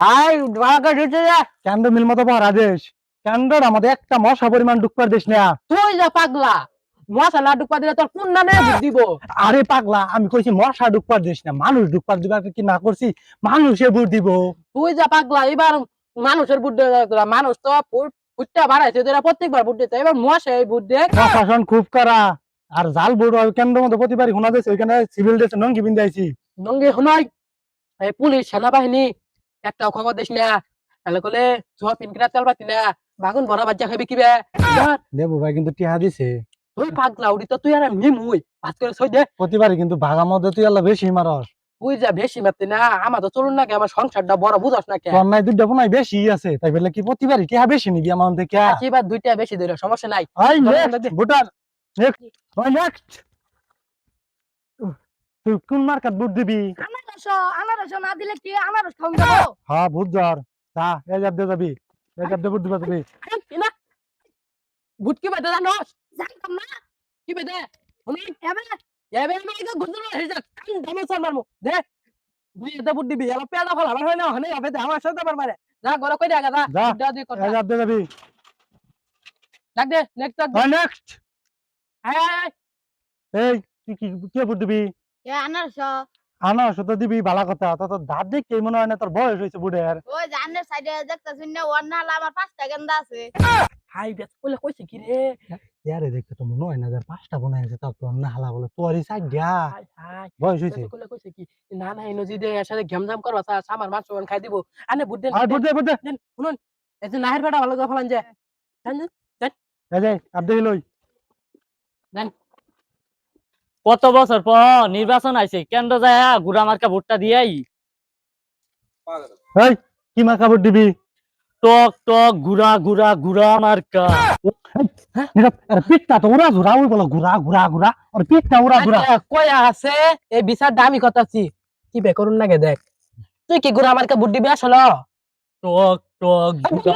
I Dhaka ঢুকছে যা কেন্দ্র মিল মতো পাওয়ার আদেশ কেন্দ্রের আমাদের একটা মশা পরিমাণ ঢুকবার দিস না। তুই যা পাগলা মশা না ঢুকবা দিলে তোর কোন নামে ভোট দিব? আরে পাগলা আমি কইছি মশা ঢুকবার দিস না, মানুষ ঢুকবার দিবা কি না করছি, মানুষে ভোট দিব। তুই যা পাগলা এবার মানুষের ভোট দেওয়া মানুষ তো ভোটটা বাড়াইছে তোরা প্রত্যেকবার ভোট দিতে এবার মশা এই ভোট দে। প্রশাসন খুব করা আর জাল ভোট হয় কেন্দ্রের মধ্যে প্রতিবারই শোনা যাচ্ছে ওইখানে সিভিল ড্রেস নঙ্গি বিন্দু আইছি। নঙ্গে শোনাই এই পুলিশ সেনাবাহিনী একটা খবর দিস না তাহলে কলে সব ইনকিরাত চাল পাতি না বাগুন ভরা বাচ্চা খাবি কিবে দেবু ভাই কিন্তু টিহা দিছে। তুই পাগলা উড়ি তো তুই আর আমি মুই ভাত করে ছয় দে। প্রতিবারই কিন্তু ভাগা মধ্যে তুই আল্লাহ বেশি মারস। তুই যা বেশি মারতি না আমার তো চলুন নাকি আমার সংসারটা বড় বুঝস না কে? তোর নাই দুইটা বোনাই বেশি আছে তাই বলে কি প্রতিবারই টিহা বেশি নিবি আমার থেকে? এবার দুইটা বেশি দিল সমস্যা নাই। I next voter next next তুই কোন মার্কাত ভোট দিবি? আনারস না দিলে কি আনারস খাওয়া যাবো? হ্যাঁ ভোট জ্বর যা এই যাব দে যাবি এই যাব দে ভোট দিবা যাবি। ভোট কি বেদে জানোস? জানতাম না। কি বেদে শুনি এবে এবে আমি তো গুজর হয়ে যা কান দামে সার মারমু দে দুই এটা ভোট দিবি এলা পেলা ফল আমার হয় না হনে হবে দে আমার সাথে পারবারে যা ঘরে কই দেখা যা যা দা দি কথা এই যাব দে যাবি। ডাক দে নেক্সট ডাক দে নেক্সট আয় এই তুই কি কে ভোট দিবি? এ আনারস আনা তো দিবি ভালো কথা তো তোর দাঁত দেখে মনে হয় না তোর বয়স হয়েছে বুড়ের। ওই জানের সাইডে দেখতেছিস না ওর নালা আমার 5টা গেন্দা আছে। হাই বেস কইলে কইছে কি রে ইয়ারে দেখতে তো মনে হয় না যে 5টা বোনা আছে তাও তোর না হালা বলে তোরই সাইড গা হাই হাই বয়স হয়েছে। কইলে কইছে কি না না এনো যদি এর সাথে গেমজাম করবা তা আমার মাছ খাই দিব আনে ভোট দেন আর ভোট দে ভোট দে দেন শুনুন এই যে নাহের বেটা ভালো করে ফলান যে দেন এই যে আর দেখি লই দেন কত বছর পর নির্বাচন আইছে কেন্দ্র যায় গুড়া মার্কা ভোটটা দিয়াই এই কি মার্কা ভোট দিবি? টক টক গুড়া গুড়া গুড়া মার্কা আরে পিঠটা তো উড়া ঘুরা ওই বলে ঘুরা ঘুরা ঘুরা আর পিঠটা উড়া ঘুরা। কই আছে এই বিচার দামি কথাছি কি বে করুন নাগে দেখ তুই কি গুড়া মার্কা ভোট দিবি আসলে টক টক গুড়া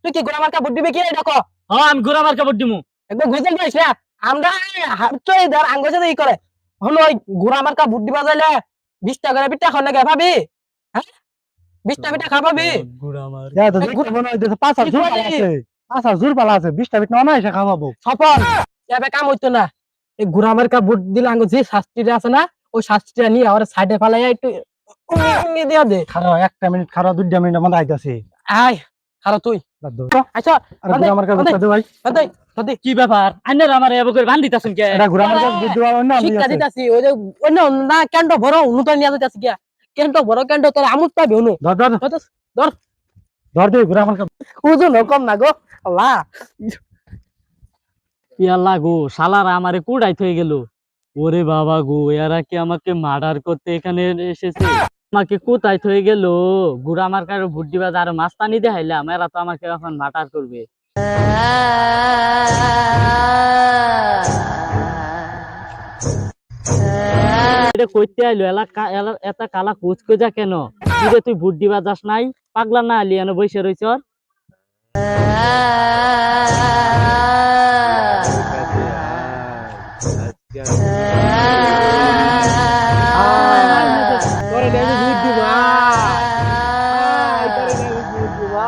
তুই কি গুড়া মার্কা ভোট দিবি কি দেখো হ্যাঁ আমি গুড়া মার্কা ভোট দিমু একদম গুজল পাইছ না আমরা তুই ধর আঙ্গুল সাথে ই করে হলো ওই গুড়া মার্কা ভোট দিবা যাইলে 20 টাকা করে পিঠা খাও নাকি ভাবি হ্যাঁ 20 টাকা পিঠা খাবাবি গুড়া মার্কা যা তো দেখতে মনে হয় যে পাঁচ আর জোর পালা আছে 5 আর জোর পালা আছে 20টা পিঠ না এসে খাওয়াবো সফল এবে কাম হইতো না এই গুড়া মার্কা ভোট দিলে আঙ্গুল যে শাস্তিটা আছে না ওই শাস্তিটা নিয়ে আর সাইডে ফালাইয়া একটু দিয়া দে খারাপ 1 মিনিট খারাপ 2 মিনিট মধ্যে আইতাছি। আয় খারাপ তুই আচ্ছা আর ঘোড়া মার্কা ভোট দে ভাই। দে কি ব্যাপার আইনের আমার এব করে বান্ধিতাছেন কে এটা ঘোড়া মার্কা ভোট দেওয়া অন্য আমি শিক্ষা আছে দিতাছি ওই যে অন্য না কেন্দ্র বড় উন্নত নিয়ে যাইতাছি গিয়া কেন্দ্র বড় কেন্দ্র তোর আমুত পাবি অনু ধর ধর ধর ধর দে ঘোড়া মার্কা। ওজন কম না গো আল্লাহ ইয়াল্লা গো শালারা আমারে কুড়াই হয়ে গেল। ওরে বাবা গো এরা কি আমাকে মার্ডার করতে এখানে এসেছে? আমাকে কোথায় হয়ে গেল? গুড়া মার্কার ভোট দিবা আর মাস্তানি দেখাইলাম এরা তো আমাকে এখন মার্ডার করবে। এটা কইতে আইলো এত কালা কুচ কইজা কেন? কিরে তুই ভোট দিবা যাস নাই? পাগলা না আলিয়ানো বসে রইছ? তোরে দেবি ভূত দিবা তোরে দেবি ভূত দিবা